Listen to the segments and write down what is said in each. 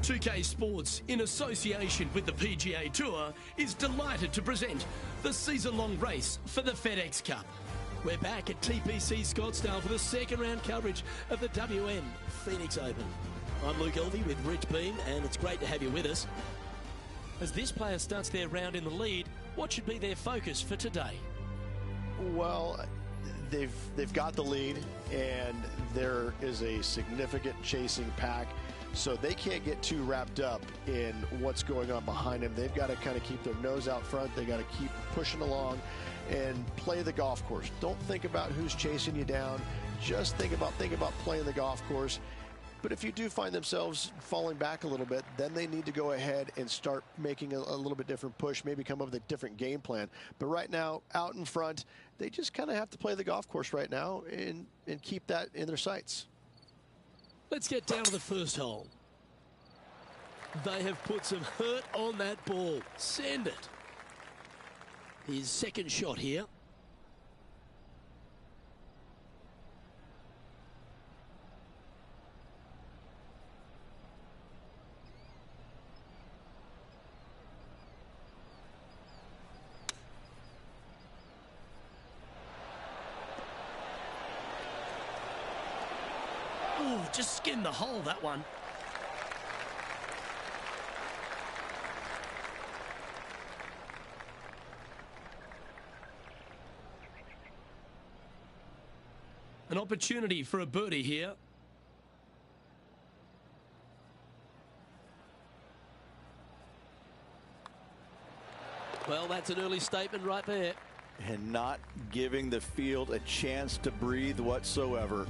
2K Sports, in association with the PGA Tour, is delighted to present the season-long race for the FedEx Cup. We're back at TPC Scottsdale for the second round coverage of the WM Phoenix Open. I'm Luke Elvey with Rich Beam, and it's great to have you with us. As this player starts their round in the lead, what should be their focus for today? Well, they've got the lead, and there is a significant chasing pack, so they can't get too wrapped up in what's going on behind them. They've got to kind of keep their nose out front. They got to keep pushing along and play the golf course. Don't think about who's chasing you down. Just think about playing the golf course. But if you do find themselves falling back a little bit, then they need to go ahead and start making a little bit different push, maybe come up with a different game plan. But right now, out in front, they just kind of have to play the golf course right now and keep that in their sights. Let's get down to the first hole. They have put some hurt on that ball. Send it. His second shot here. Ooh, just skinned the hole, that one. An opportunity for a birdie here. Well, that's an early statement right there. And not giving the field a chance to breathe whatsoever.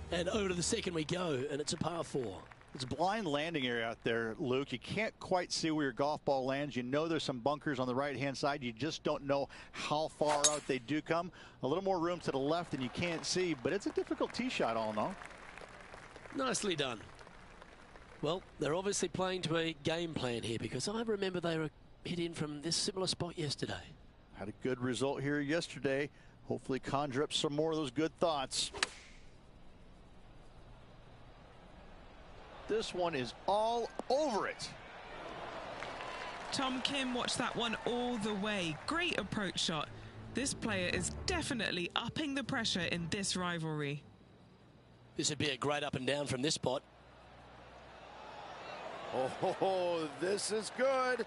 And over to the second we go, and it's a par 4. It's a blind landing area out there, Luke. You can't quite see where your golf ball lands. You know there's some bunkers on the right-hand side. You just don't know how far out they do come. A little more room to the left than you can't see, but it's a difficult tee shot all in all. Nicely done. Well, they're obviously playing to a game plan here, because I remember they were hit in from this similar spot yesterday. Had a good result here yesterday. Hopefully conjure up some more of those good thoughts. This one is all over it. Tom Kim watched that one all the way. Great approach shot. This player is definitely upping the pressure in this rivalry. This would be a great up and down from this spot. Oh, this is good.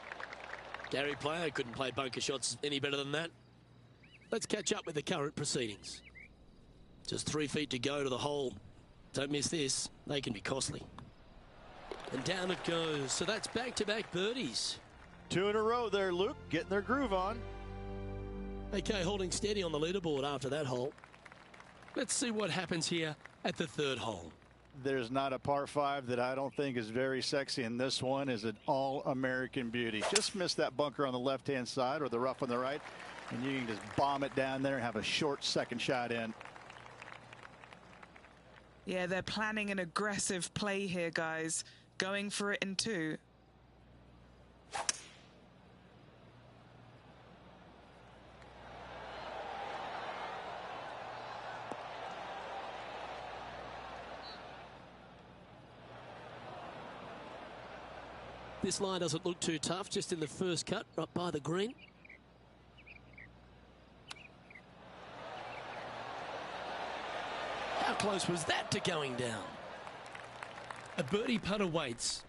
Gary Player couldn't play bunker shots any better than that. Let's catch up with the current proceedings. Just 3 feet to go to the hole. Don't miss this. They can be costly. And down it goes. So that's back-to-back birdies. 2 in a row there, Luke. Getting their groove on. Okay, holding steady on the leaderboard after that hole. Let's see what happens here at the third hole. There's not a par 5 that I don't think is very sexy, and this one is an all-American beauty. Just miss that bunker on the left-hand side or the rough on the right, and you can just bomb it down there and have a short second shot in. Yeah, they're planning an aggressive play here, guys. Going for it in 2. This line doesn't look too tough, just in the first cut, right by the green. How close was that to going down? A birdie putt awaits.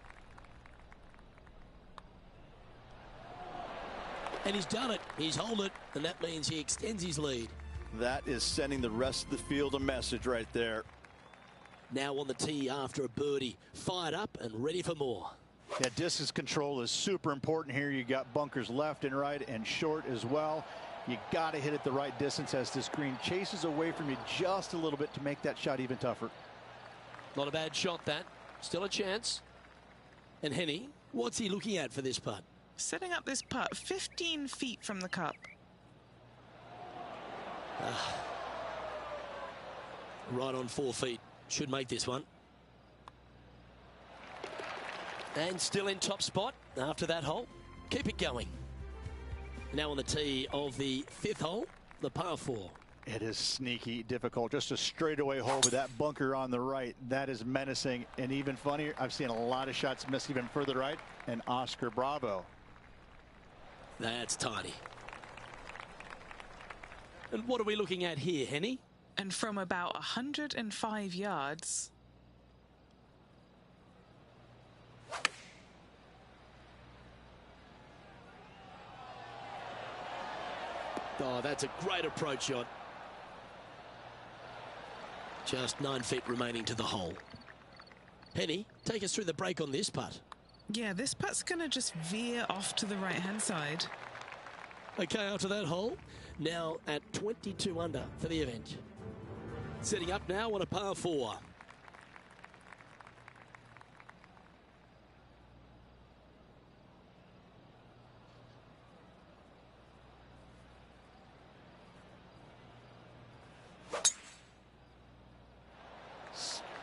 And he's done it. He's held it, and that means he extends his lead. That is sending the rest of the field a message right there. Now on the tee after a birdie, fired up and ready for more. Yeah, distance control is super important here. You got bunkers left and right and short as well. You got to hit it the right distance as this green chases away from you just a little bit to make that shot even tougher. Not a bad shot, that. Still a chance. And Henny, what's he looking at for this putt? Setting up this putt 15 feet from the cup. Right on 4 feet. Should make this one. And still in top spot after that hole. Keep it going. Now on the tee of the 5th hole, the par 4. It is sneaky difficult. Just a straightaway hole with that bunker on the right. That is menacing. And even funnier, I've seen a lot of shots miss even further right. And Oscar Bravo. That's tiny. And what are we looking at here, Henny? And from about 105 yards. Oh, that's a great approach shot. Just 9 feet remaining to the hole. Penny, take us through the break on this putt. Yeah, this putt's going to just veer off to the right-hand side. Okay, after that hole, now at 22 under for the event. Setting up now on a par 4.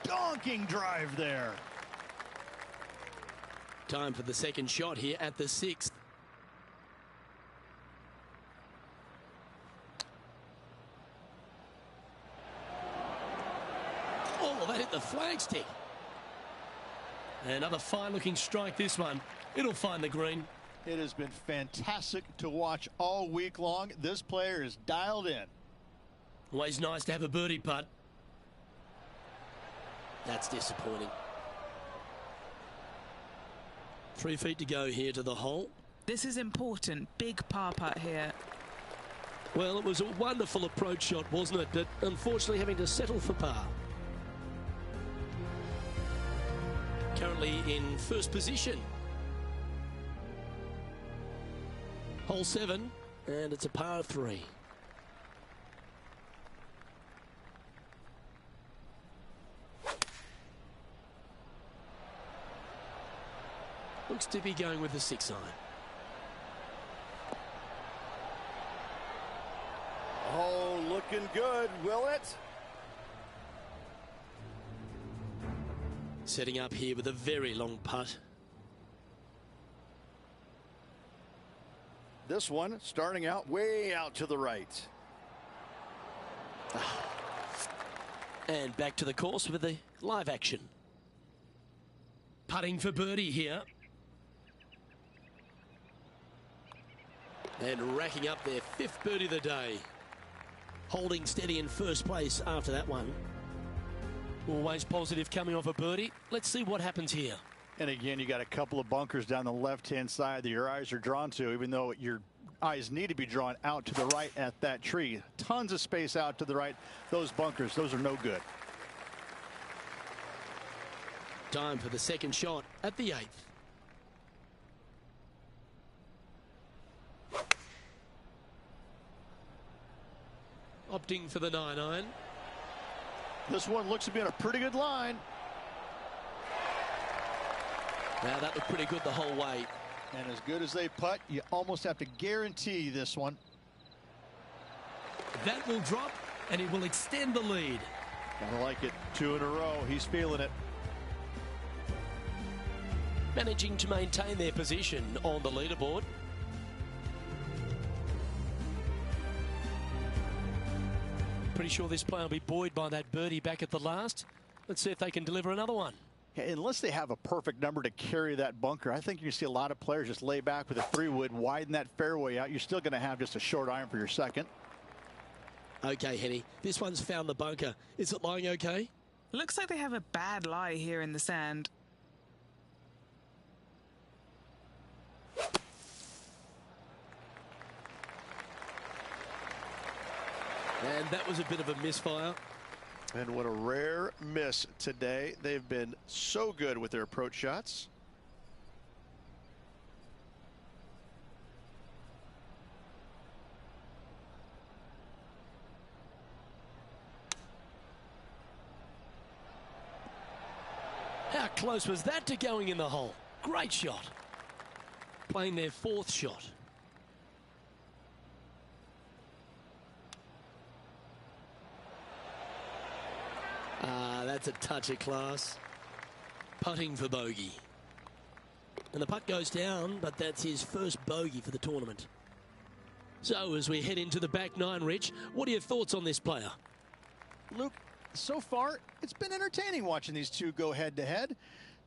Stonking drive there. Time for the second shot here at the 6th. Oh, that hit the flagstick. Another fine-looking strike, this one. It'll find the green. It has been fantastic to watch all week long. This player is dialed in. Always nice to have a birdie putt. That's disappointing. 3 feet to go here to the hole. This is important. Big par putt here. Well, it was a wonderful approach shot, wasn't it? But unfortunately having to settle for par. Currently in first position. Hole 7, and it's a par 3. Looks to be going with the 6 iron. Oh, looking good, will it? Setting up here with a very long putt. This one starting out way out to the right. And back to the course with the live action. Putting for birdie here. And racking up their 5th birdie of the day. Holding steady in first place after that one. Always positive coming off a birdie. Let's see what happens here. And again, you got a couple of bunkers down the left-hand side that your eyes are drawn to, even though your eyes need to be drawn out to the right at that tree. Tons of space out to the right. Those bunkers, those are no good. Time for the second shot at the 8th. Opting for the 9 iron. This one looks to be in a pretty good line. Now that looked pretty good the whole way. And as good as they putt, you almost have to guarantee this one. That will drop, and it will extend the lead. I like it. 2 in a row. He's feeling it. Managing to maintain their position on the leaderboard. Pretty sure this player will be buoyed by that birdie back at the last. Let's see if they can deliver another one. Yeah, unless they have a perfect number to carry that bunker, I think you see a lot of players just lay back with a 3-wood, widen that fairway out. You're still going to have just a short iron for your second. Okay, Henny, this one's found the bunker. Is it lying okay? Looks like they have a bad lie here in the sand. And that was a bit of a misfire. And what a rare miss today. They've been so good with their approach shots. How close was that to going in the hole? Great shot. Playing their 4th shot. That's a touch of class. Putting for bogey. And the putt goes down, but that's his first bogey for the tournament. So as we head into the back nine, Rich, what are your thoughts on this player? Luke, so far, it's been entertaining watching these two go head-to-head.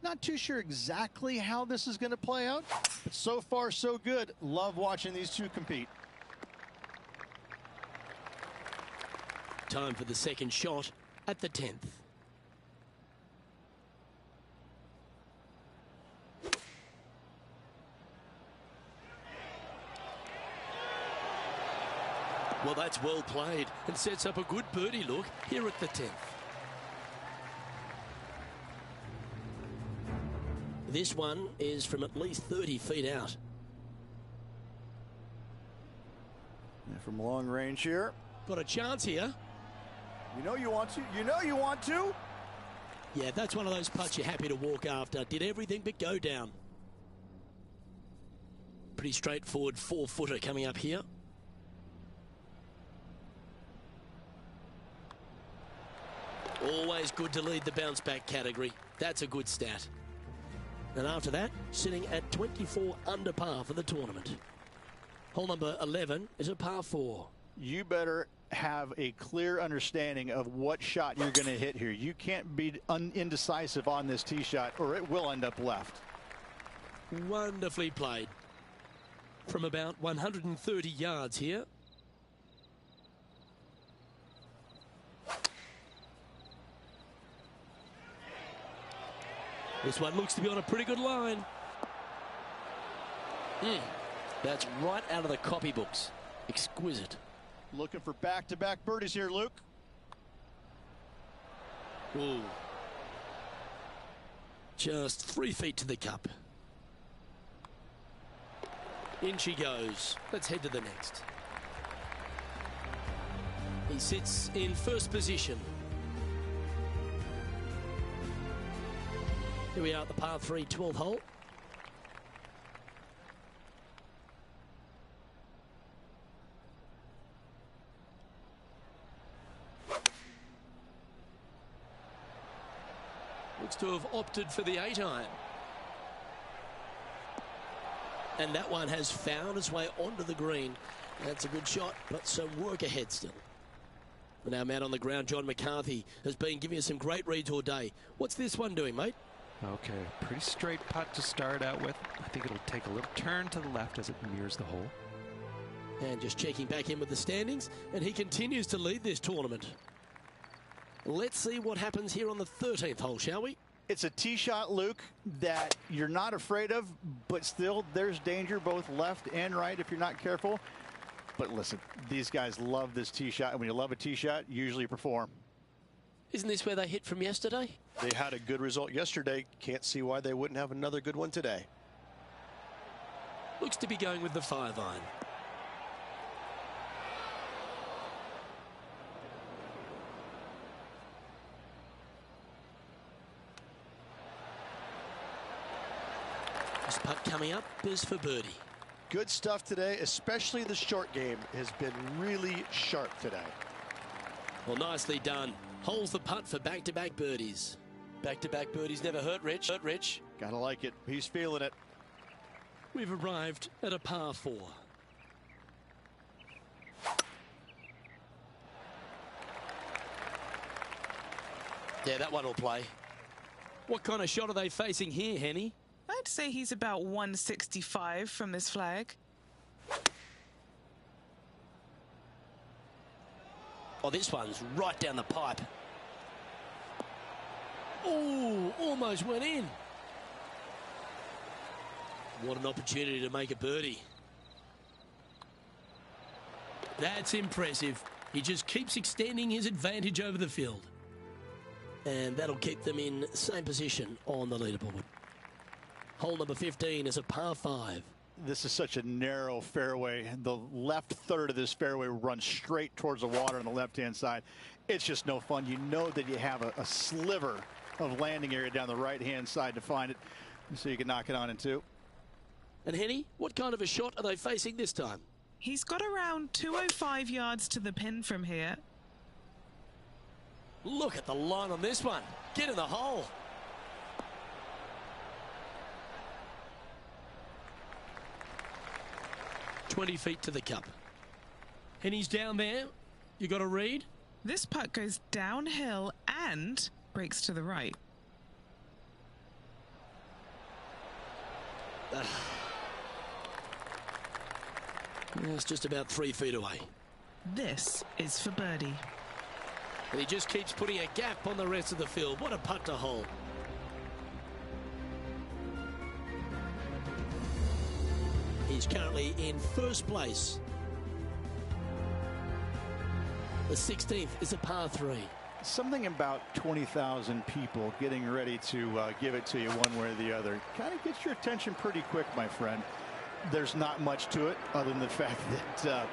Not too sure exactly how this is going to play out, but so far, so good. Love watching these two compete. Time for the second shot at the 10th. Well, that's well played and sets up a good birdie look here at the 10th. This one is from at least 30 feet out. And from long range here. Got a chance here. You know you want to. You know you want to. Yeah, that's one of those putts you're happy to walk after. Did everything but go down. Pretty straightforward 4-footer coming up here. Always good to lead the bounce back category. That's a good stat. And after that, sitting at 24 under par for the tournament. Hole number 11 is a par 4. You better have a clear understanding of what shot you're going to hit here. You can't be indecisive on this tee shot or it will end up left. Wonderfully played. From about 130 yards here. This one looks to be on a pretty good line. That's right out of the copybooks. Exquisite. Looking for back-to-back birdies here, Luke. Ooh. Just 3 feet to the cup. In she goes. Let's head to the next. He sits in first position. Here we are at the par 3 12th hole. Looks to have opted for the 8-iron. And that one has found its way onto the green. That's a good shot, but some work ahead still. And our man on the ground, John McCarthy, has been giving us some great reads all day. What's this one doing, mate? Okay, pretty straight putt to start out with. I think it'll take a little turn to the left as it mirrors the hole. And just checking back in with the standings, and he continues to lead this tournament. Let's see what happens here on the 13th hole, shall we? It's a tee shot, Luke, that you're not afraid of, but still there's danger both left and right if you're not careful. But listen, these guys love this tee shot, and when you love a tee shot, you usually perform. Isn't this where they hit from yesterday? They had a good result yesterday. Can't see why they wouldn't have another good one today. Looks to be going with the 5-iron. This putt coming up is for birdie. Good stuff today, especially the short game has been really sharp today. Well, nicely done. Holds the putt for back-to-back birdies. Back-to-back birdies never hurt Rich. Gotta like it. He's feeling it. We've arrived at a par 4. Yeah, that one will play. What kind of shot are they facing here, Henny? I'd say he's about 165 from this flag. Oh, this one's right down the pipe. Oh, almost went in. What an opportunity to make a birdie. That's impressive. He just keeps extending his advantage over the field. And that'll keep them in same position on the leaderboard. Hole number 15 is a par 5. This is such a narrow fairway. The left third of this fairway runs straight towards the water on the left-hand side. It's just no fun. You know that you have a sliver of landing area down the right-hand side to find it, so you can knock it on in two. And Henny, what kind of a shot are they facing this time? He's got around 205 yards to the pin from here. Look at the line on this one. Get in the hole. "20 feet to the cup." And he's down there. You got a read? This putt goes downhill and breaks to the right. It's just about 3 feet away. This is for birdie. And he just keeps putting a gap on the rest of the field. What a putt to hole. He's currently in first place. The 16th is a par 3. Something about 20,000 people getting ready to give it to you one way or the other kind of gets your attention pretty quick, my friend. There's not much to it other than the fact that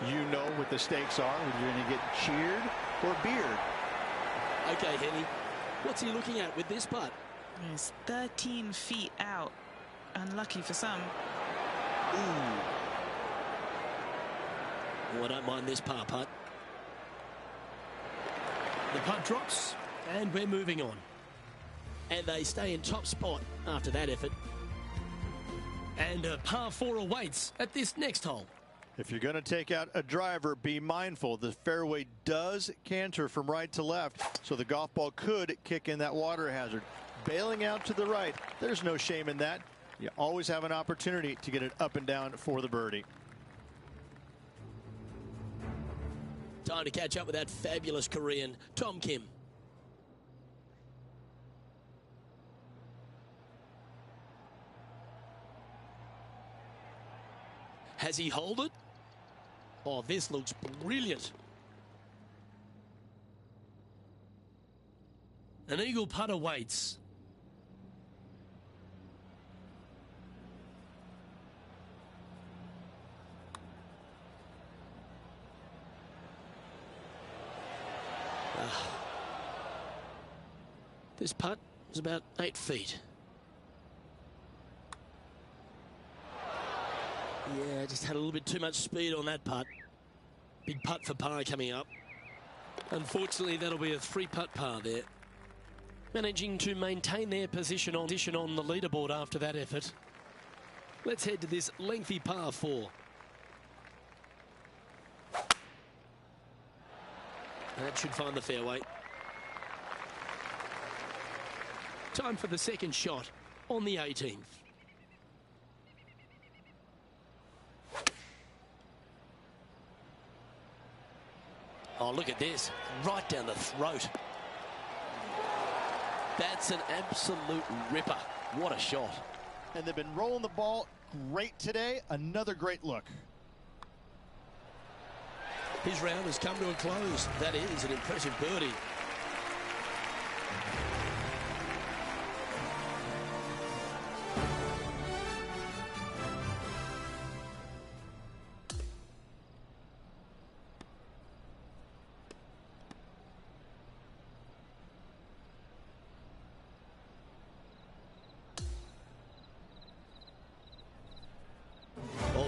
you know what the stakes are, whether you're going to get cheered or beered. Okay, Henny, what's he looking at with this putt? He's 13 feet out. Unlucky for some. Ooh. Oh, I don't mind this par putt. The putt drops, and we're moving on. And they stay in top spot after that effort. And a par 4 awaits at this next hole. If you're going to take out a driver, be mindful. The fairway does canter from right to left, so the golf ball could kick in that water hazard. Bailing out to the right, there's no shame in that. You always have an opportunity to get it up and down for the birdie. Time to catch up with that fabulous Korean, Tom Kim. Has he holed it? Oh, this looks brilliant. An eagle putt awaits. This putt is about 8 feet. Yeah, just had a little bit too much speed on that putt. Big putt for par coming up. Unfortunately, that'll be a 3-putt par there. Managing to maintain their position on the leaderboard after that effort. Let's head to this lengthy par 4. That should find the fairway. Time for the second shot on the 18th. Oh, look at this. Right down the throat. That's an absolute ripper. What a shot. And they've been rolling the ball great today. Another great look. His round has come to a close. That is an impressive birdie.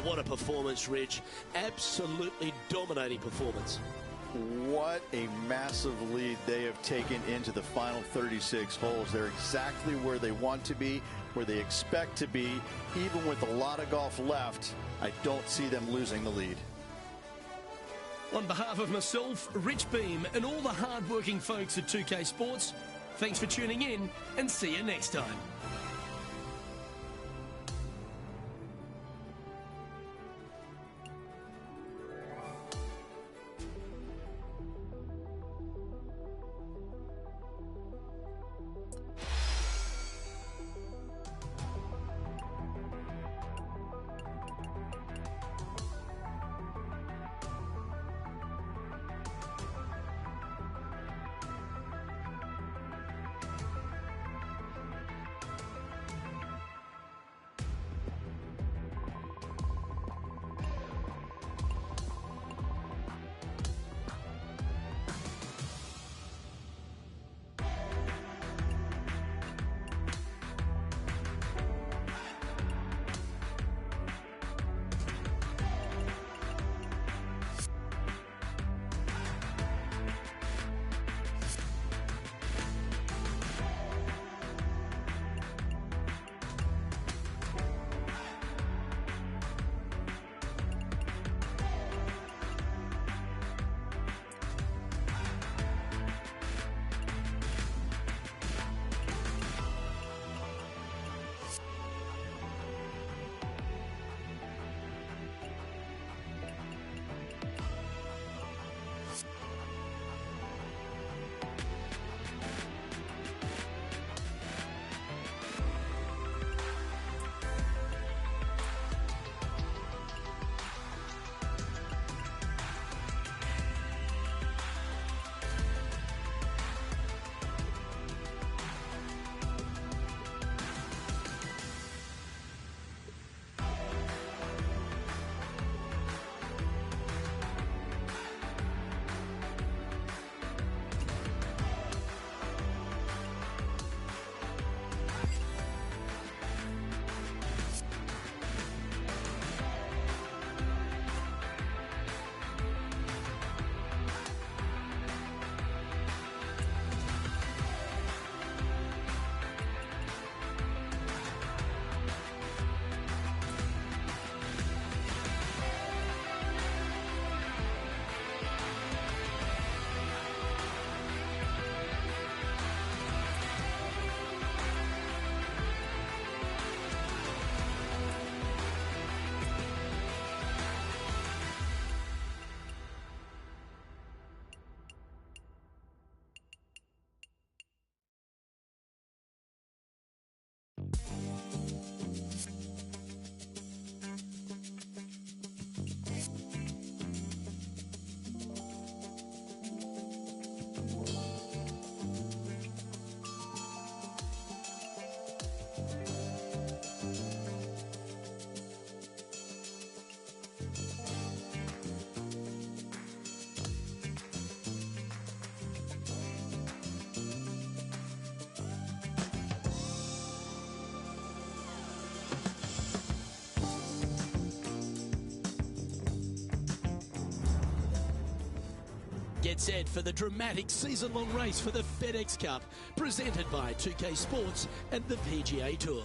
What a performance, Rich. Absolutely dominating performance. What a massive lead they have taken into the final 36 holes. They're exactly where they want to be, where they expect to be. Even with a lot of golf left, I don't see them losing the lead. On behalf of myself, Rich Beam, and all the hard-working folks at 2K Sports, thanks for tuning in, and see you next time. Get set for the dramatic season-long race for the FedEx Cup, presented by 2K Sports and the PGA Tour.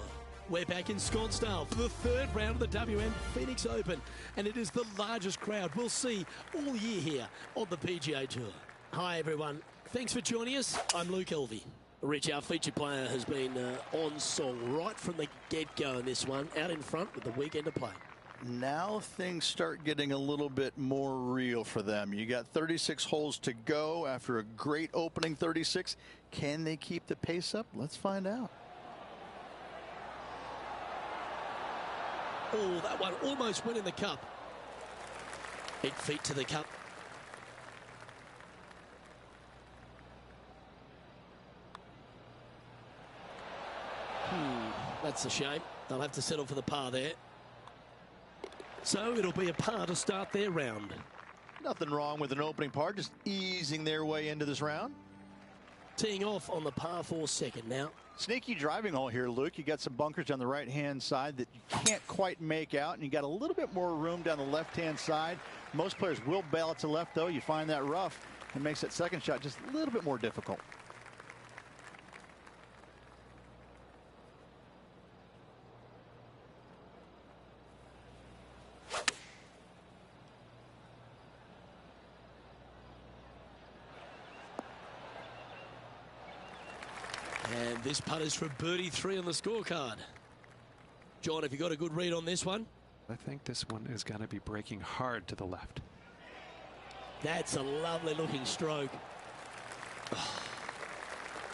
We're back in Scottsdale for the third round of the WM Phoenix Open, and it is the largest crowd we'll see all year here on the PGA Tour. Hi everyone, thanks for joining us. I'm Luke Elvey. Rich, our featured player, has been on song right from the get-go in this one, out in front with the weekend to play. Now things start getting a little bit more real for them. You got 36 holes to go after a great opening 36. Can they keep the pace up? Let's find out. Oh, that one almost went in the cup. 8 feet to the cup. That's a shame. They'll have to settle for the par there. So it'll be a par to start their round. Nothing wrong with an opening par, just easing their way into this round. Teeing off on the par 4 second now. Sneaky driving hole here, Luke. You got some bunkers on the right-hand side that you can't quite make out, and you got a little bit more room down the left-hand side. Most players will bail it to left, though. You find that rough, and makes that second shot just a little bit more difficult. And this putt is for birdie 3 on the scorecard. John, have you got a good read on this one? I think this one is going to be breaking hard to the left. That's a lovely looking stroke.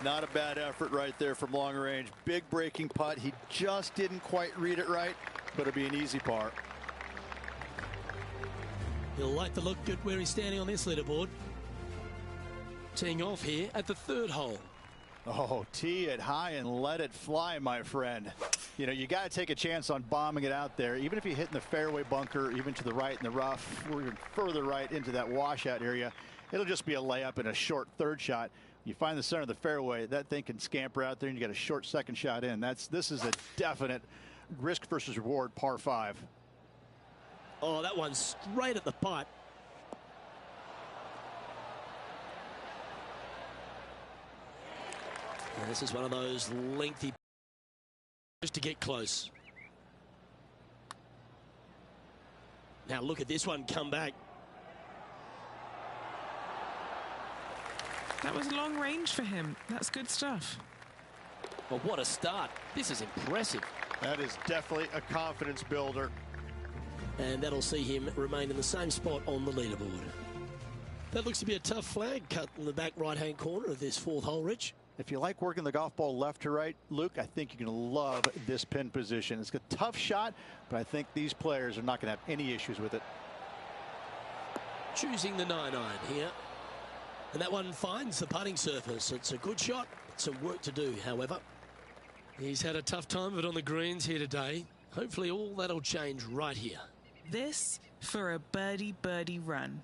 Not a bad effort right there from long range. Big breaking putt. He just didn't quite read it right, but it'll be an easy par. He'll like the look good where he's standing on this leaderboard. Teeing off here at the 3rd hole. Oh, tee it high and let it fly, my friend. You know, you got to take a chance on bombing it out there. Even if you hit in the fairway bunker, even to the right in the rough, or even further right into that washout area, it'll just be a layup and a short 3rd shot. You find the center of the fairway, that thing can scamper out there, and you got a short 2nd shot in. This is a definite risk versus reward par 5. Oh, that one's straight at the pipe. And this is one of those lengthy just to get close. Now look at this one come back. That was long range for him. That's good stuff. Well, what a start. This is impressive. That is definitely a confidence builder. And that'll see him remain in the same spot on the leaderboard. That looks to be a tough flag cut in the back right-hand corner of this 4th hole, Rich. If you like working the golf ball left to right, Luke, I think you're going to love this pin position. It's a tough shot, but I think these players are not going to have any issues with it. Choosing the 9-iron here. And that one finds the putting surface. It's a good shot. Some work to do, however. He's had a tough time of it on the greens here today. Hopefully all that'll change right here. This for a birdie run.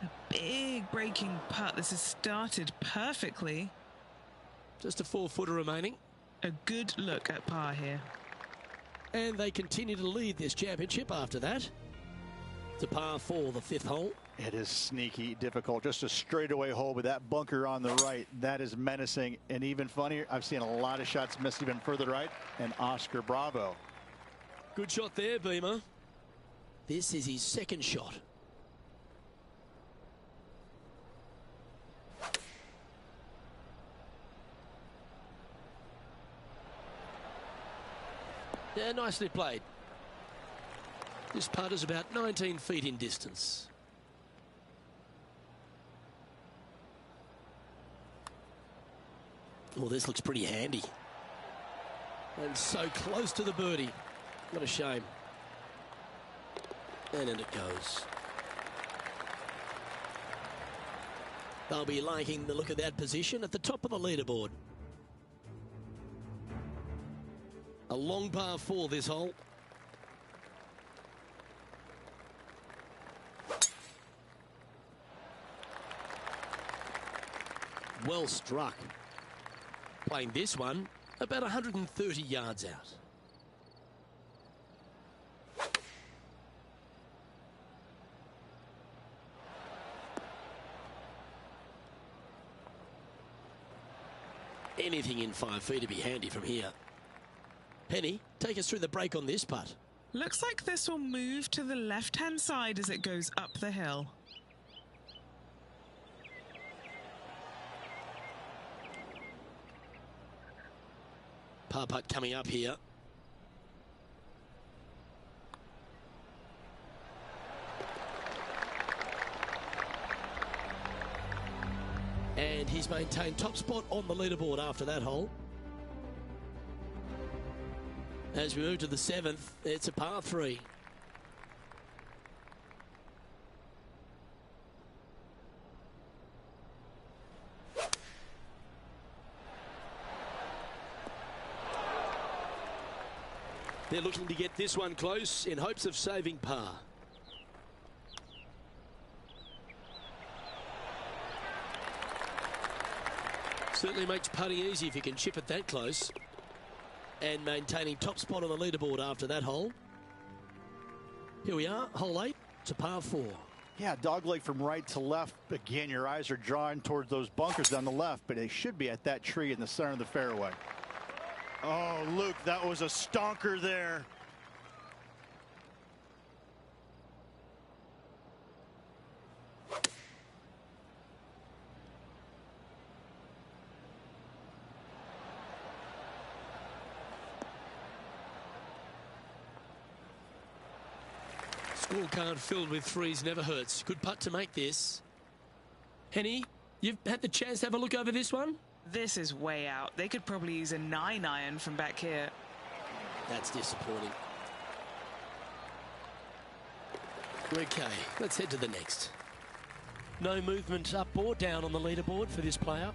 A big breaking putt. This has started perfectly. Just a 4-footer remaining. A good look at par here. And they continue to lead this championship after that. To par 4, the 5th hole. It is sneaky difficult. Just a straightaway hole with that bunker on the right. That is menacing. And even funnier, I've seen a lot of shots missed even further right. And Oscar Bravo. Good shot there, Beamer. This is his 2nd shot. Yeah, nicely played. This putt is about 19 feet in distance. Oh, this looks pretty handy. And so close to the birdie. What a shame. And in it goes. They'll be liking the look of that position at the top of the leaderboard. A long par 4 this hole. Well struck. Playing this one about 130 yards out. anything in 5 feet to be handy from here. Penny, take us through the break on this putt. Looks like this will move to the left-hand side as it goes up the hill. Par putt coming up here. And he's maintained top spot on the leaderboard after that hole. As we move to the 7th, it's a par 3. They're looking to get this one close in hopes of saving par. Certainly makes putting easy if you can chip it that close. And maintaining top spot on the leaderboard after that hole. Here we are, hole 8, it's a par 4. Yeah, dogleg from right to left. Again, your eyes are drawn towards those bunkers on the left, but they should be at that tree in the center of the fairway. Oh, Luke, that was a stonker there. Scorecard filled with threes never hurts. Good putt to make this. Henny, you've had the chance to have a look over this one? This is way out. They could probably use a 9-iron from back here. That's disappointing. Okay, let's head to the next. No movement up or down on the leaderboard for this player.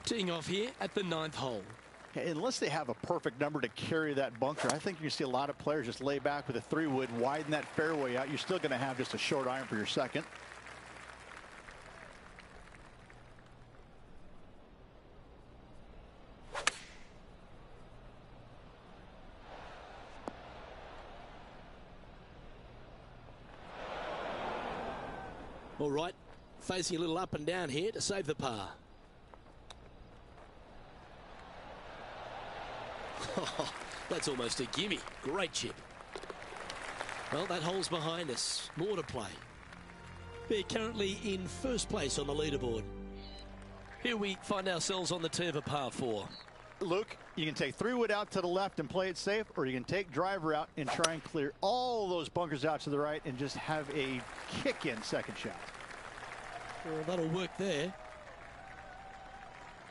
Teeing off here at the 9th hole. Unless they have a perfect number to carry that bunker, I think you see a lot of players just lay back with a 3-wood, widen that fairway out. You're still going to have just a short iron for your second. All right, facing a little up and down here to save the par. That's almost a gimme. Great chip. Well, that hole's behind us. More to play. They're currently in first place on the leaderboard. Here we find ourselves on the tee of a par 4. Luke, you can take 3-wood out to the left and play it safe, or you can take driver out and try and clear all those bunkers out to the right and just have a kick-in second shot. Well, that'll work there.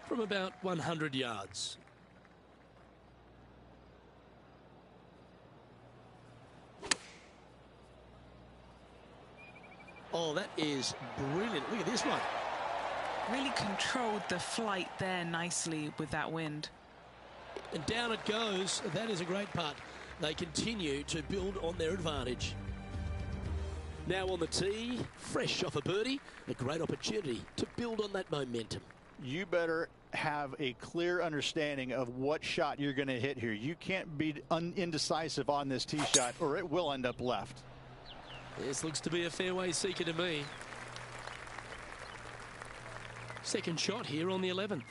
From about 100 yards. Oh, that is brilliant. Look at this one. Really controlled the flight there nicely with that wind. And down it goes. That is a great putt. They continue to build on their advantage. Now on the tee, fresh off a birdie, a great opportunity to build on that momentum. You better have a clear understanding of what shot you're going to hit here. You can't be indecisive on this tee shot or it will end up left. This looks to be a fairway seeker to me. Second shot here on the 11th.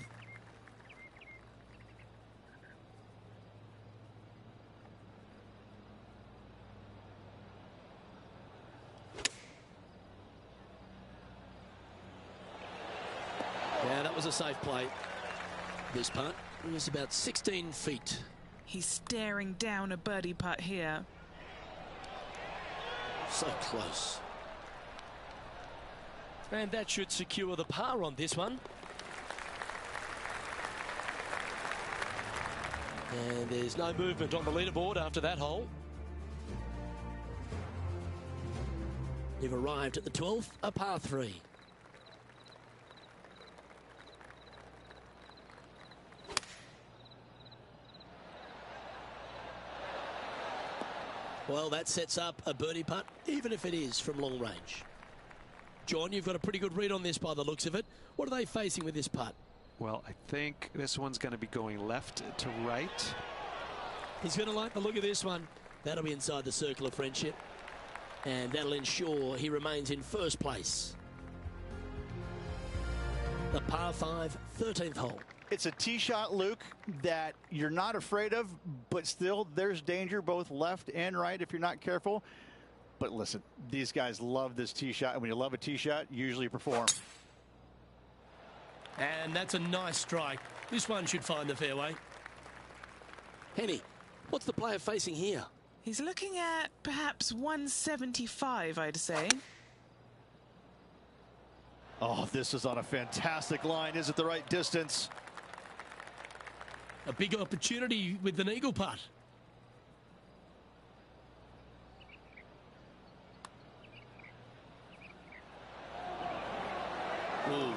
Yeah, that was a safe play. This putt is about 16 feet. He's staring down a birdie putt here. So close. And that should secure the par on this one. And there's no movement on the leaderboard after that hole. You've arrived at the 12th, a par 3. Well, that sets up a birdie putt, even if it is from long range. John, you've got a pretty good read on this by the looks of it. What are they facing with this putt? Well, I think this one's going to be going left to right. He's going to like the look of this one. That'll be inside the circle of friendship. And that'll ensure he remains in first place. The par 5, 13th hole. It's a tee shot, Luke, that you're not afraid of, but still there's danger both left and right if you're not careful. But listen, these guys love this tee shot, and when you love a tee shot, you usually perform. And that's a nice strike. This one should find the fairway. Henny, what's the player facing here? He's looking at perhaps 175, I'd say. Oh, this is on a fantastic line. Is it the right distance? A big opportunity with an eagle putt. Ooh.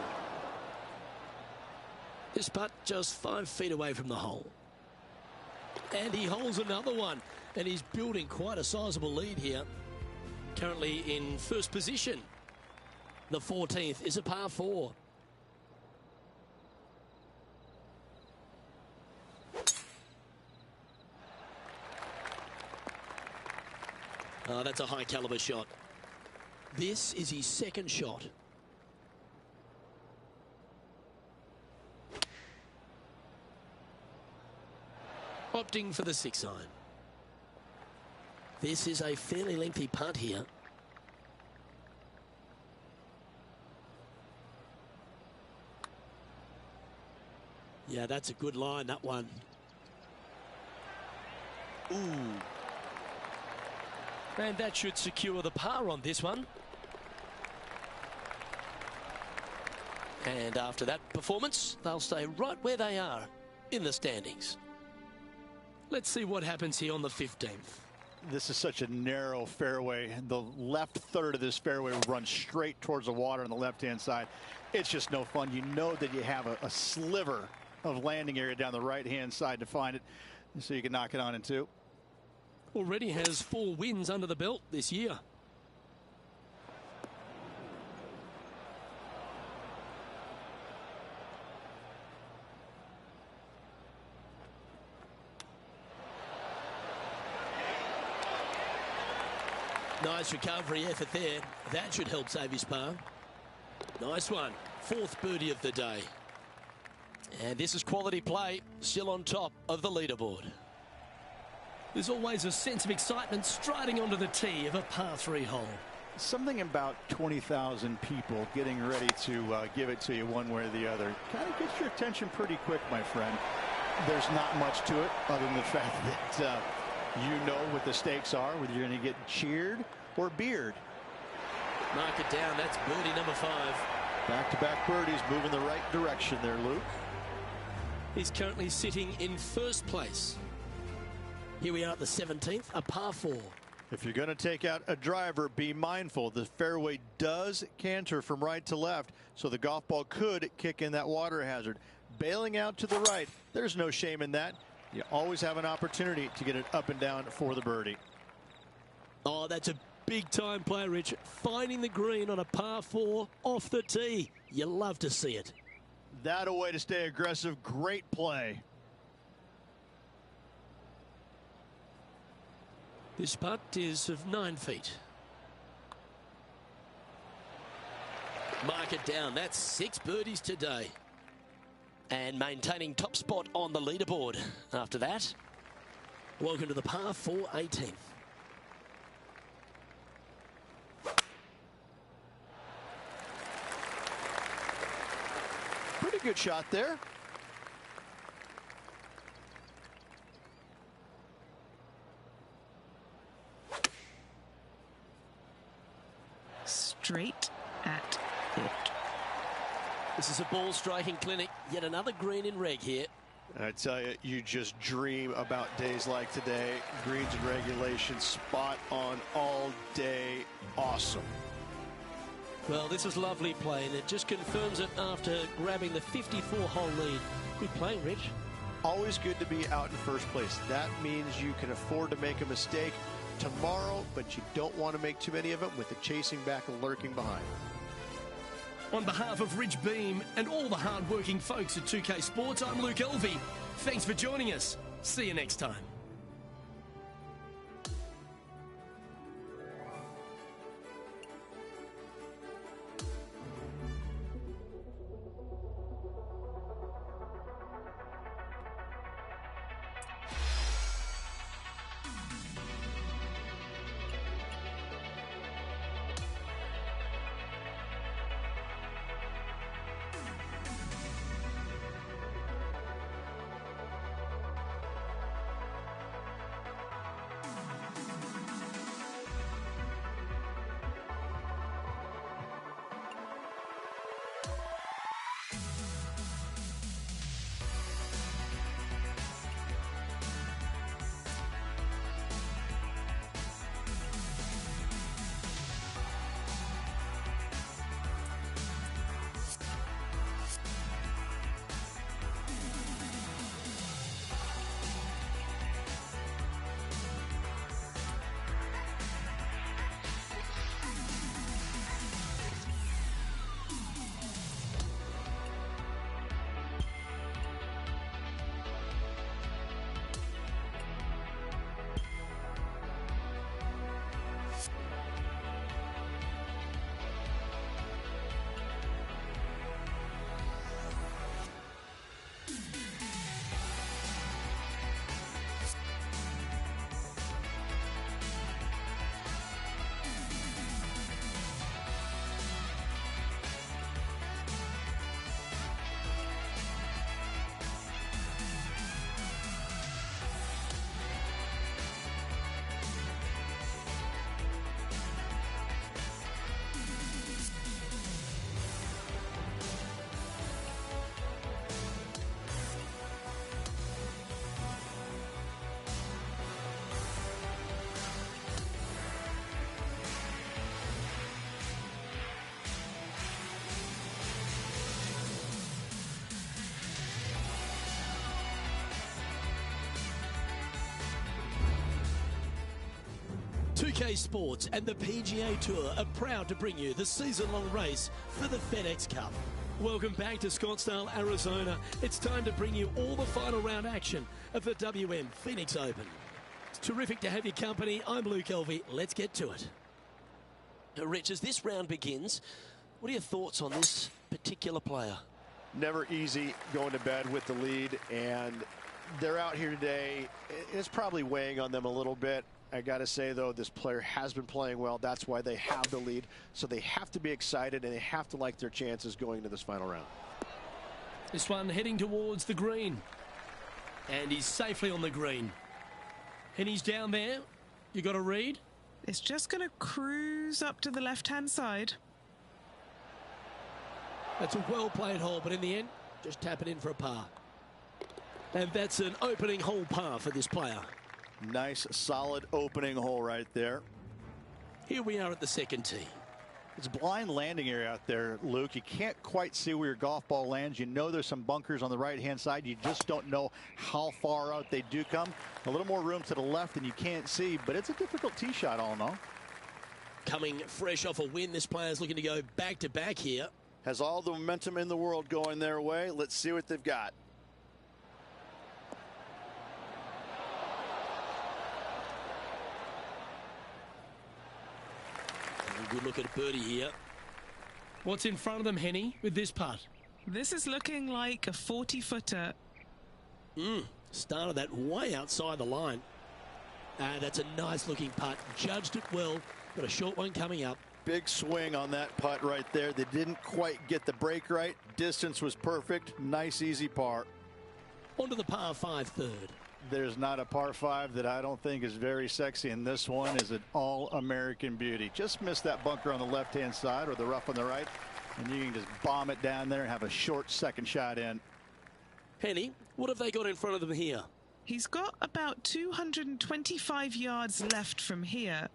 This putt just 5 feet away from the hole. And he holds another one. And he's building quite a sizable lead here. Currently in first position. The 14th is a par 4. Oh, that's a high caliber shot. This is his second shot. Opting for the 6 iron. This is a fairly lengthy putt here. Yeah, that's a good line, that one. Ooh. And that should secure the par on this one. And after that performance, they'll stay right where they are in the standings. Let's see what happens here on the 15th. This is such a narrow fairway. The left third of this fairway runs straight towards the water on the left-hand side. It's just no fun. You know that you have a sliver of landing area down the right-hand side to find it, so you can knock it on in 2. Already has 4 wins under the belt this year. Nice recovery effort there. That should help save his par. Nice one. 4th birdie of the day. And this is quality play, still on top of the leaderboard. There's always a sense of excitement striding onto the tee of a par 3 hole. Something about 20,000 people getting ready to give it to you one way or the other kind of gets your attention pretty quick, my friend. There's not much to it other than the fact that you know what the stakes are, whether you're going to get cheered or beered. Mark it down. That's birdie number 5. Back-to-back birdies moving the right direction there, Luke. He's currently sitting in first place. Here we are at the 17th, a par 4. If you're going to take out a driver, be mindful. The fairway does canter from right to left, so the golf ball could kick in that water hazard. Bailing out to the right, there's no shame in that. You always have an opportunity to get it up and down for the birdie. Oh, that's a big-time play, Rich. Finding the green on a par 4 off the tee. You love to see it. That a way to stay aggressive. Great play. This putt is of 9 feet. Mark it down. That's 6 birdies today. And maintaining top spot on the leaderboard after that. Welcome to the par 4 18th. Pretty good shot there. Straight at it. This is a ball striking clinic. Yet another green in reg here. I tell you, you just dream about days like today. Greens and regulation, spot on all day. Awesome. Well, this is lovely play, and it just confirms it after grabbing the 54-hole lead. Good playing, Rich. Always good to be out in first place. That means you can afford to make a mistake tomorrow, but you don't want to make too many of them with the chasing back and lurking behind. On behalf of Rich Beam and all the hard-working folks at 2K Sports, I'm Luke Elvey. Thanks for joining us. See you next time. 2K Sports and the PGA Tour are proud to bring you the season-long race for the FedEx Cup. Welcome back to Scottsdale, Arizona. It's time to bring you all the final round action of the WM Phoenix Open. It's terrific to have your company. I'm Luke Elvey. Let's get to it. Rich, as this round begins, what are your thoughts on this particular player? Never easy going to bed with the lead, and they're out here today. It's probably weighing on them a little bit. I got to say, though, this player has been playing well. That's why they have the lead. So they have to be excited, and they have to like their chances going into this final round. This one heading towards the green. And he's safely on the green. And he's down there. You got a read? It's just going to cruise up to the left-hand side. That's a well-played hole, but in the end, just tap it in for a par. And that's an opening hole par for this player. Nice, solid opening hole right there. Here we are at the second tee. It's blind landing area out there, Luke. You can't quite see where your golf ball lands. You know there's some bunkers on the right-hand side. You just don't know how far out they do come. A little more room to the left than you can't see, but it's a difficult tee shot all in all. Coming fresh off a win, this player's looking to go back-to-back here. Has all the momentum in the world going their way. Let's see what they've got. Good look at birdie here. What's in front of them, Henny, with this putt? This is looking like a 40-footer. Started that way outside the line. That's a nice looking putt. Judged it well. Got a short one coming up. Big swing on that putt right there. They didn't quite get the break right. Distance was perfect. Nice, easy par. Onto the par 5 third. There's not a par 5 that I don't think is very sexy, and this one is an all-American beauty. Just miss that bunker on the left-hand side or the rough on the right, and you can just bomb it down there and have a short second shot in. Henny, what have they got in front of them here? He's got about 225 yards left from here.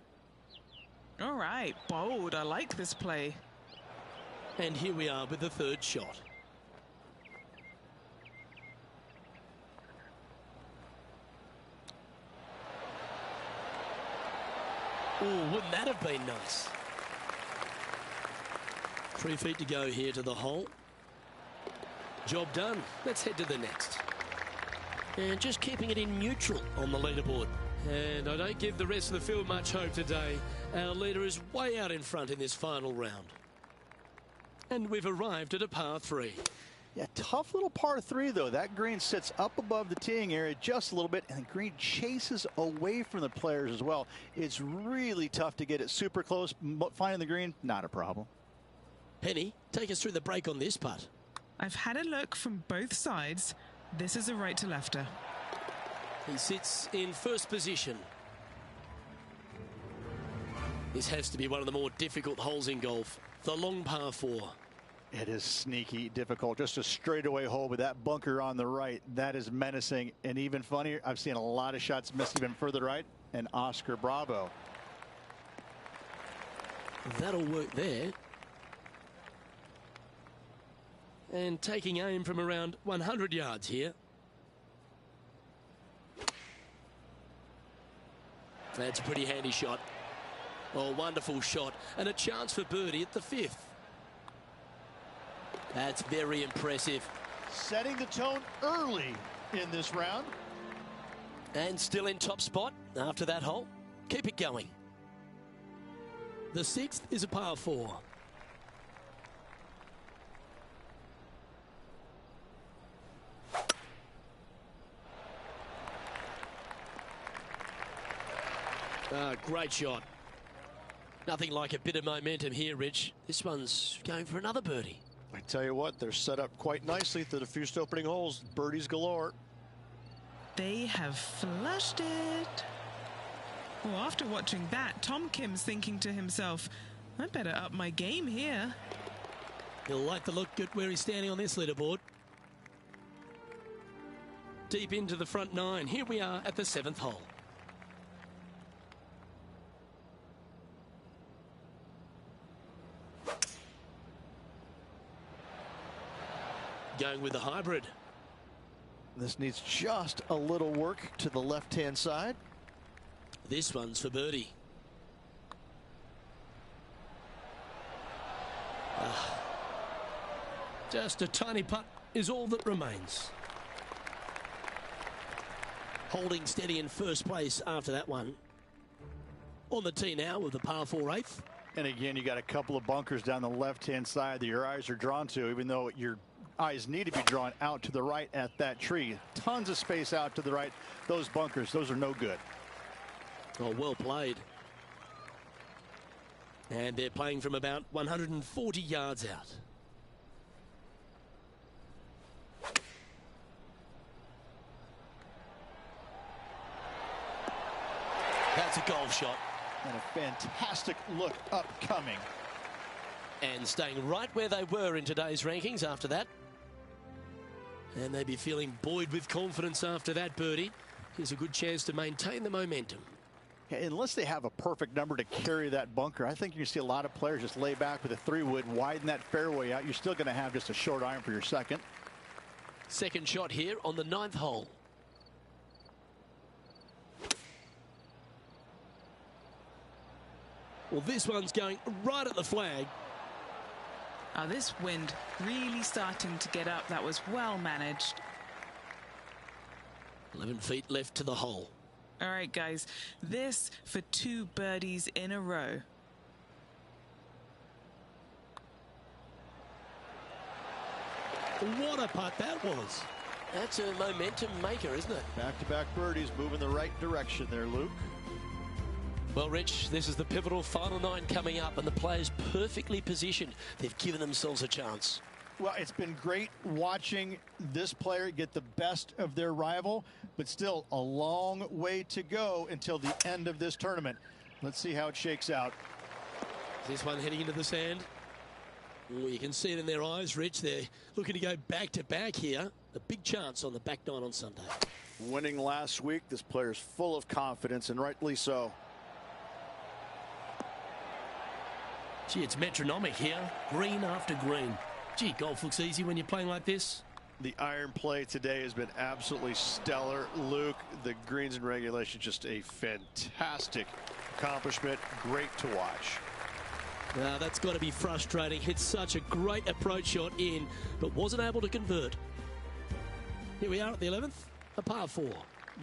All right, bold. I like this play. And here we are with the third shot. Oh, wouldn't that have been nice? 3 feet to go here to the hole. Job done. Let's head to the next. And just keeping it in neutral on the leaderboard. And I don't give the rest of the field much hope today. Our leader is way out in front in this final round. And we've arrived at a par 3. Yeah, tough little par 3, though. That green sits up above the teeing area just a little bit, and the green chases away from the players as well. It's really tough to get it super close. Finding the green, not a problem. Henny, take us through the break on this putt. I've had a look from both sides. This is a right to lefter. He sits in first position. This has to be one of the more difficult holes in golf. The long par 4. It is sneaky difficult. Just a straightaway hole with that bunker on the right. That is menacing. And even funnier, I've seen a lot of shots miss even further right. And Oscar Bravo. That'll work there. And taking aim from around 100 yards here. That's a pretty handy shot. Oh, wonderful shot. And a chance for birdie at the 5th. That's very impressive. Setting the tone early in this round. And still in top spot after that hole. Keep it going. The 6th is a par 4. Great shot. Nothing like a bit of momentum here, Rich. This one's going for another birdie. I tell you what, they're set up quite nicely through the first opening holes. Birdies galore. They have flushed it. Well, after watching that, Tom Kim's thinking to himself, I better up my game here. He'll like the look at where he's standing on this leaderboard. Deep into the front 9. Here we are at the 7th hole. Going with the hybrid. This needs just a little work to the left-hand side. This one's for birdie. Just a tiny putt is all that remains. Holding steady in first place after that one. On the tee now with the par 4 8th. And again, you got a couple of bunkers down the left-hand side that your eyes are drawn to, even though your eyes need to be drawn out to the right at that tree. Tons of space out to the right. Those bunkers, those are no good. Oh, well played. And they're playing from about 140 yards out. That's a golf shot. And a fantastic look upcoming. And staying right where they were in today's rankings after that. And they'd be feeling buoyed with confidence after that birdie. Here's a good chance to maintain the momentum. Yeah, unless they have a perfect number to carry that bunker, I think you see a lot of players just lay back with a 3-wood, widen that fairway out. You're still going to have just a short iron for your second. Second shot here on the 9th hole. Well, this one's going right at the flag. Oh, this wind really starting to get up. That was well managed. 11 feet left to the hole. All right, guys, this for 2 birdies in a row. What a putt that was. That's a momentum maker, isn't it? Back-to-back birdies moving the right direction there, Luke. Well, Rich, this is the pivotal final 9 coming up, and the players perfectly positioned. They've given themselves a chance. Well, it's been great watching this player get the best of their rival, but still a long way to go until the end of this tournament. Let's see how it shakes out. This one heading into the sand. Ooh, you can see it in their eyes, Rich. They're looking to go back-to-back here. A big chance on the back 9 on Sunday. Winning last week, this player's full of confidence, and rightly so. Gee, it's metronomic here. Green after green. Gee, golf looks easy when you're playing like this. The iron play today has been absolutely stellar. Luke, the greens and regulation, just a fantastic accomplishment. Great to watch. Now, that's got to be frustrating. Hit such a great approach shot in, but wasn't able to convert. Here we are at the 11th, a par 4.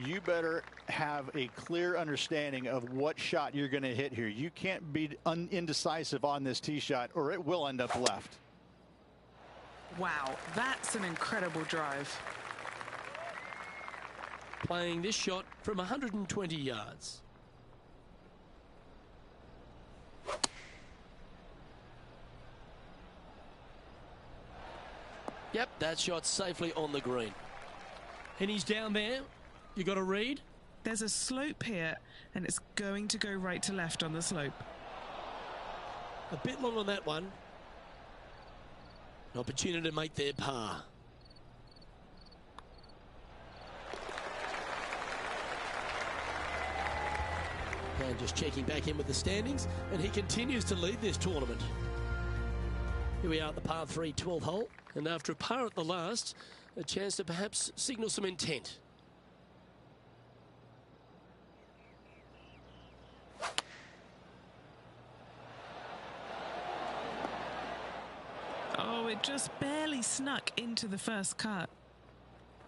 You better have a clear understanding of what shot you're going to hit here. You can't be indecisive on this tee shot, or it will end up left. Wow, that's an incredible drive. Playing this shot from 120 yards. Yep, that shot safely on the green. And he's down there. You got to read. There's a slope here, and it's going to go right to left on the slope. A bit long on that one. An opportunity to make their par. And just checking back in with the standings, and he continues to lead this tournament. Here we are at the par 3 12th hole, and after a par at the last, a chance to perhaps signal some intent. Oh, it just barely snuck into the first cut.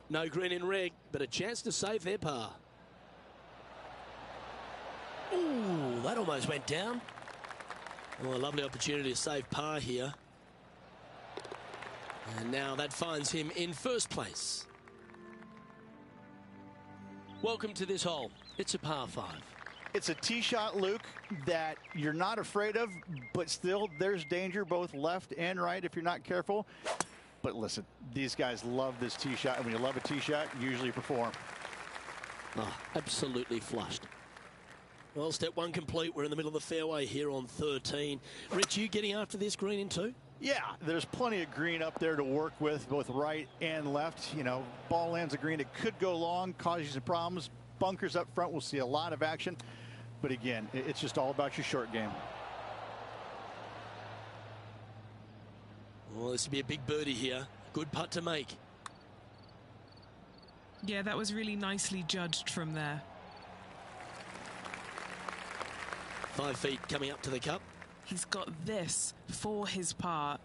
No green in reg, but a chance to save their par. Ooh, that almost went down. Oh, a lovely opportunity to save par here. And now that finds him in first place. Welcome to this hole. It's a par 5. It's a tee shot, Luke, that you're not afraid of, but still there's danger both left and right if you're not careful. But listen, these guys love this tee shot, and when you love a tee shot, you usually perform. Oh, absolutely flushed. Well, step 1 complete. We're in the middle of the fairway here on 13. Rich, you getting after this green in 2? Yeah, there's plenty of green up there to work with, both right and left. You know, ball lands a green. It could go long, cause you some problems. Bunkers up front, we'll see a lot of action. But again, it's just all about your short game. Well, this would be a big birdie here. Good putt to make. Yeah, that was really nicely judged from there. 5 feet coming up to the cup. He's got this for his par.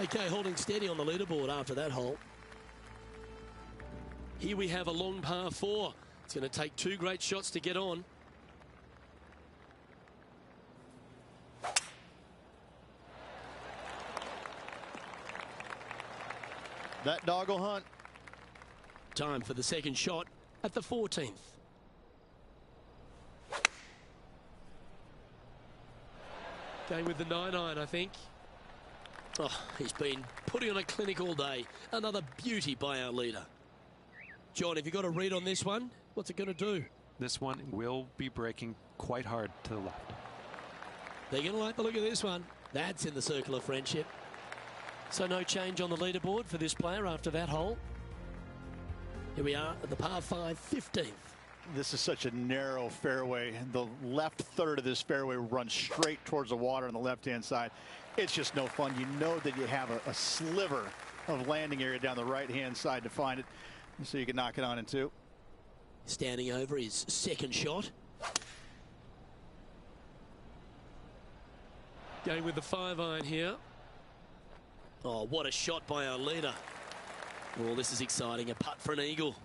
Okay, holding steady on the leaderboard after that hole. Here we have a long par 4. It's going to take 2 great shots to get on. That dog will hunt. Time for the second shot at the 14th. Going with the 9-iron, I think. Oh, he's been putting on a clinic all day. Another beauty by our leader. John, have you got a read on this one? What's it going to do? This one will be breaking quite hard to the left. They're going to like the look of this one. That's in the circle of friendship. So no change on the leaderboard for this player after that hole. Here we are at the par 5, 15th. This is such a narrow fairway. The left third of this fairway runs straight towards the water on the left-hand side. It's just no fun. You know that you have a sliver of landing area down the right-hand side to find it, so you can knock it on in 2. Standing over his second shot. Going with the 5-iron here. Oh, what a shot by our leader. Oh, this is exciting. A putt for an eagle.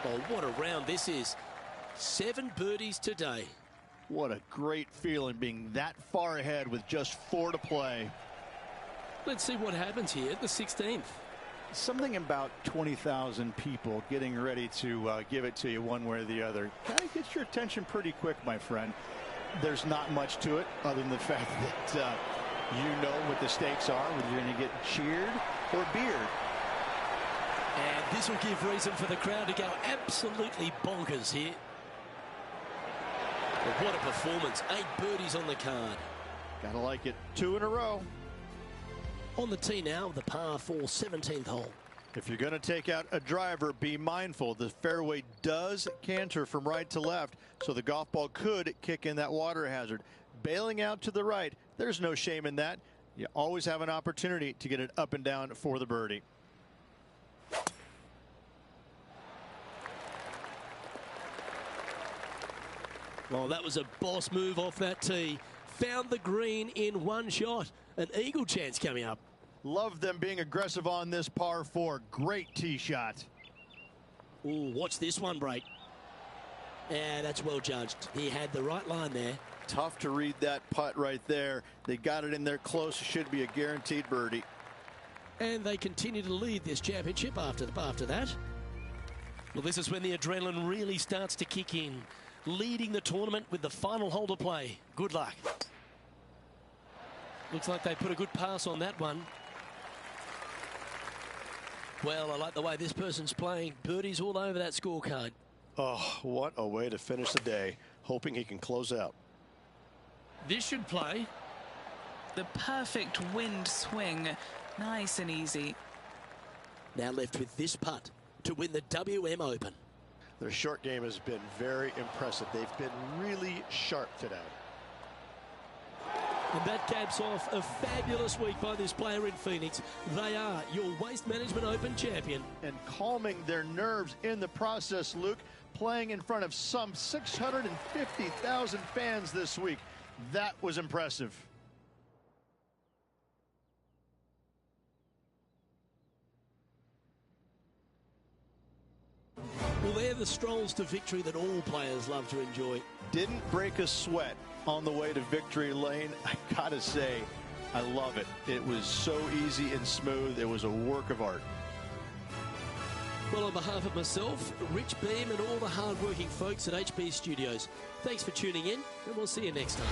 Oh, what a round this is. 7 birdies today. What a great feeling being that far ahead with just 4 to play. Let's see what happens here at the 16th. Something about 20,000 people getting ready to give it to you one way or the other kind of gets your attention pretty quick, my friend. There's not much to it other than the fact that you know what the stakes are, whether you're going to get cheered or beered. And this will give reason for the crowd to go absolutely bonkers here. But what a performance. 8 birdies on the card. Gotta like it. 2 in a row. On the tee now, the par 4, 17th hole. If you're going to take out a driver, be mindful. The fairway does canter from right to left, so the golf ball could kick in that water hazard. Bailing out to the right, there's no shame in that. You always have an opportunity to get it up and down for the birdie. Well, that was a boss move off that tee. Found the green in 1 shot. An eagle chance coming up. Love them being aggressive on this par 4. Great tee shot. Ooh, watch this one break. Yeah, that's well judged. He had the right line there. Tough to read that putt right there. They got it in there close. It should be a guaranteed birdie. And they continue to lead this championship after that. Well, this is when the adrenaline really starts to kick in. Leading the tournament with the final hole to play. Good luck. Looks like they put a good pass on that one. Well, I like the way this person's playing. Birdies all over that scorecard. Oh, what a way to finish the day. Hoping he can close out. This should play. The perfect wind swing. Nice and easy. Now left with this putt to win the WM Open. Their short game has been very impressive. They've been really sharp today. And that caps off a fabulous week by this player in Phoenix. They are your Waste Management Open champion. And calming their nerves in the process, Luke, playing in front of some 650,000 fans this week. That was impressive. Well, they're the strolls to victory that all players love to enjoy. Didn't break a sweat on the way to victory lane. I gotta say, I love it. It was so easy and smooth. It was a work of art. Well, on behalf of myself, Rich Beam, and all the hard-working folks at HB Studios, thanks for tuning in, and we'll see you next time.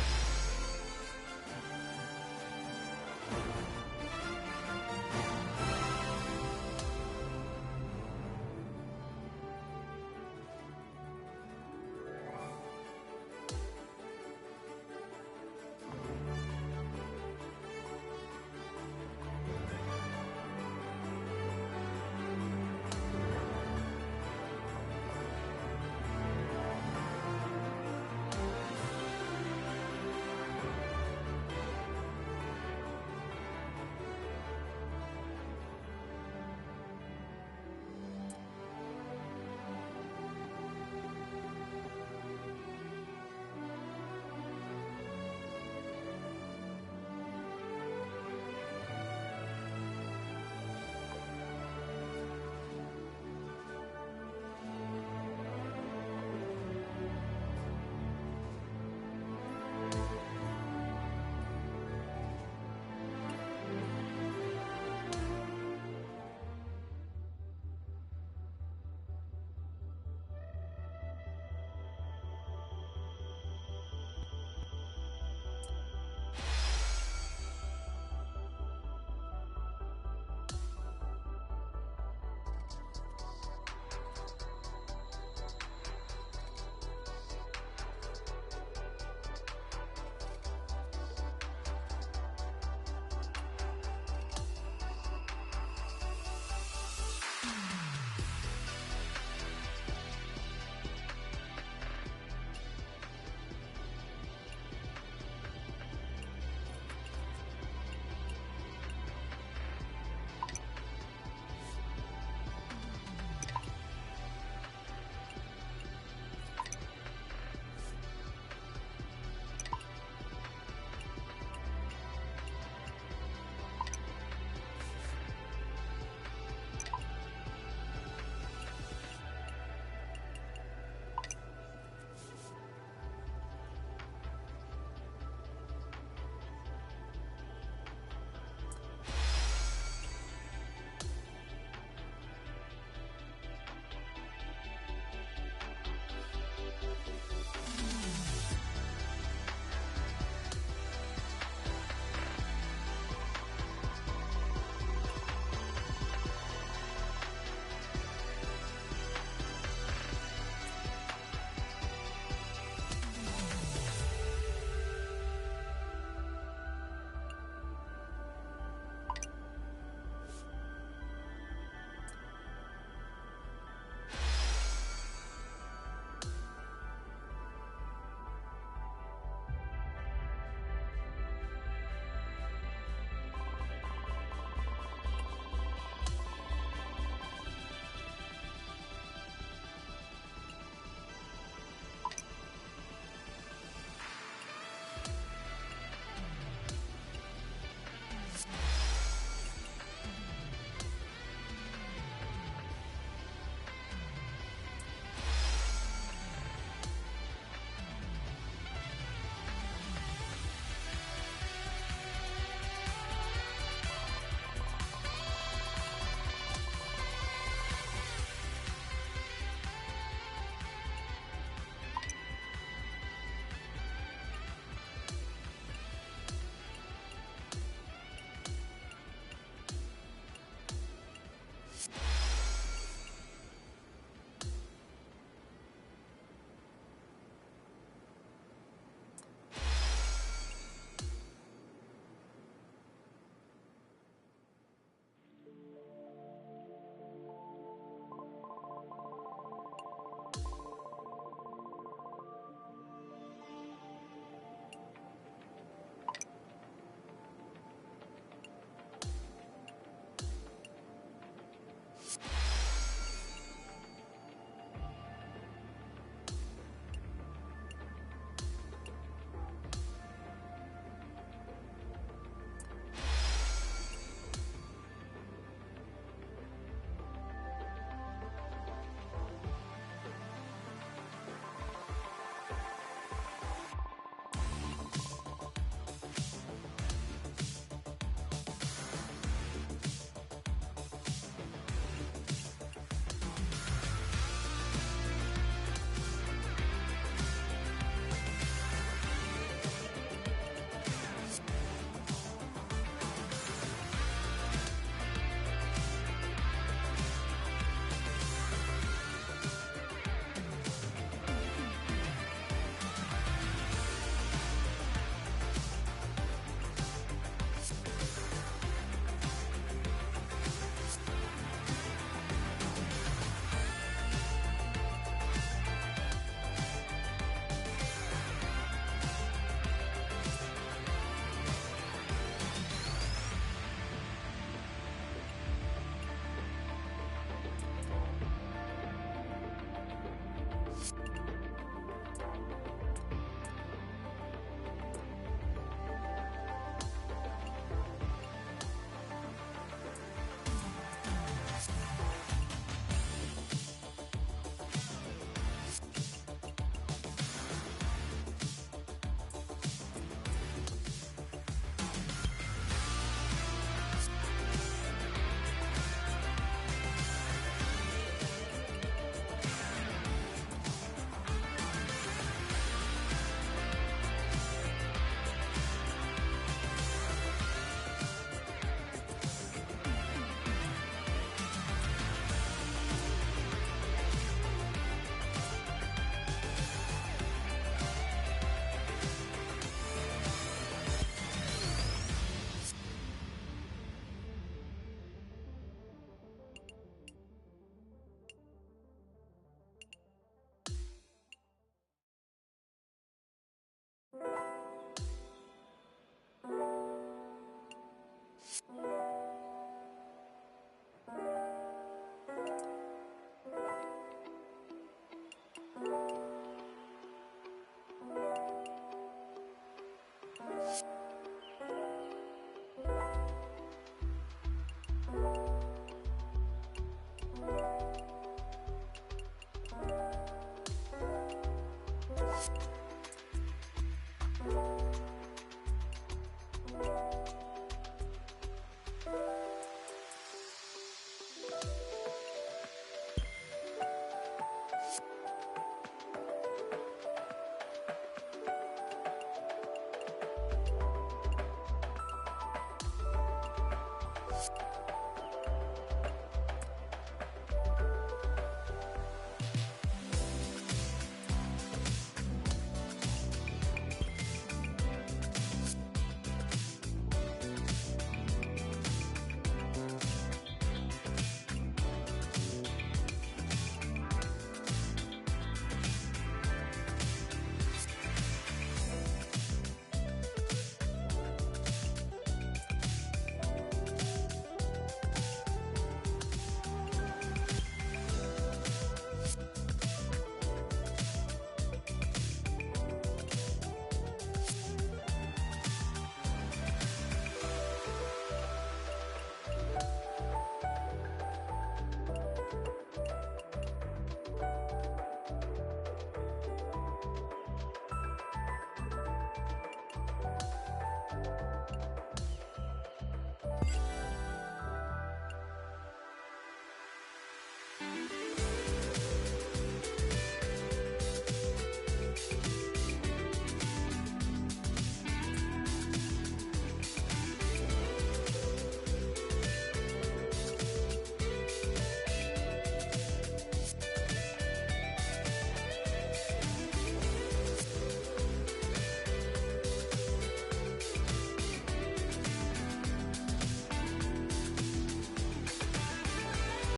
Turnaj.